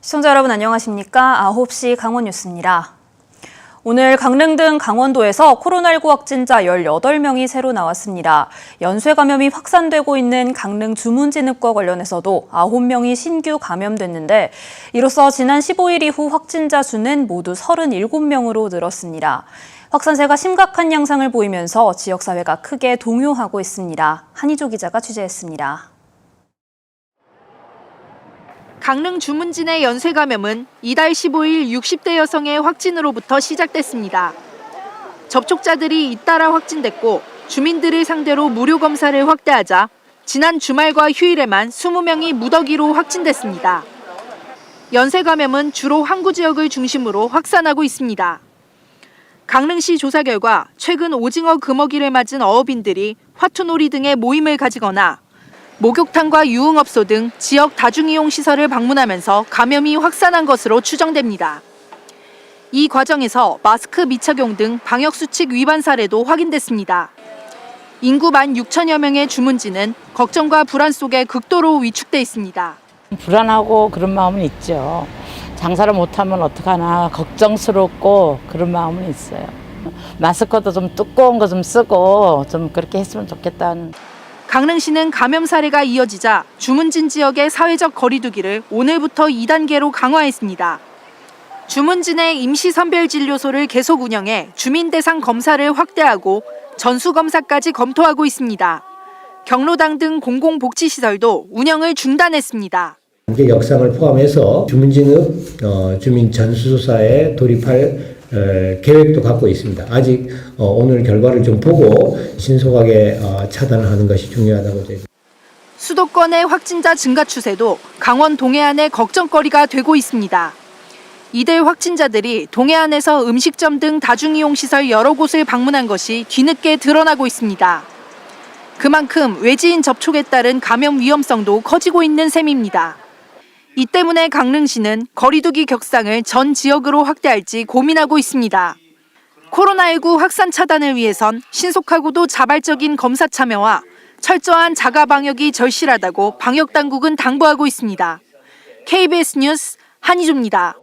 시청자 여러분 안녕하십니까? 9시 강원 뉴스입니다. 오늘 강릉 등 강원도에서 코로나19 확진자 18명이 새로 나왔습니다. 연쇄 감염이 확산되고 있는 강릉 주문진흙과 관련해서도 9명이 신규 감염됐는데 이로써 지난 15일 이후 확진자 수는 모두 37명으로 늘었습니다. 확산세가 심각한 양상을 보이면서 지역사회가 크게 동요하고 있습니다. 한희조 기자가 취재했습니다. 강릉 주문진의 연쇄 감염은 이달 15일 60대 여성의 확진으로부터 시작됐습니다. 접촉자들이 잇따라 확진됐고 주민들을 상대로 무료 검사를 확대하자 지난 주말과 휴일에만 20명이 무더기로 확진됐습니다. 연쇄 감염은 주로 항구 지역을 중심으로 확산하고 있습니다. 강릉시 조사 결과 최근 오징어 금어기를 맞은 어업인들이 화투놀이 등의 모임을 가지거나 목욕탕과 유흥업소 등 지역 다중이용 시설을 방문하면서 감염이 확산한 것으로 추정됩니다. 이 과정에서 마스크 미착용 등 방역수칙 위반 사례도 확인됐습니다. 인구 16,000여 명의 주문진은 걱정과 불안 속에 극도로 위축돼 있습니다. 불안하고 그런 마음은 있죠. 장사를 못하면 어떡하나 걱정스럽고 그런 마음은 있어요. 마스크도 좀 두꺼운 거 좀 쓰고 좀 그렇게 했으면 좋겠다는. 강릉시는 감염 사례가 이어지자 주문진 지역의 사회적 거리두기를 오늘부터 2단계로 강화했습니다. 주문진의 임시선별진료소를 계속 운영해 주민 대상 검사를 확대하고 전수검사까지 검토하고 있습니다. 경로당 등 공공복지시설도 운영을 중단했습니다. 관계 역상을 포함해서 주문진읍 주민 전수조사에 돌입할 계획도 갖고 있습니다. 아직 오늘 결과를 좀 보고 신속하게 차단하는 것이 중요하다고 저희가. 수도권의 확진자 증가 추세도 강원 동해안의 걱정거리가 되고 있습니다. 이들 확진자들이 동해안에서 음식점 등 다중이용시설 여러 곳을 방문한 것이 뒤늦게 드러나고 있습니다. 그만큼 외지인 접촉에 따른 감염 위험성도 커지고 있는 셈입니다. 이 때문에 강릉시는 거리두기 격상을 전 지역으로 확대할지 고민하고 있습니다. 코로나19 확산 차단을 위해선 신속하고도 자발적인 검사 참여와 철저한 자가 방역이 절실하다고 방역당국은 당부하고 있습니다. KBS 뉴스 한희조입니다.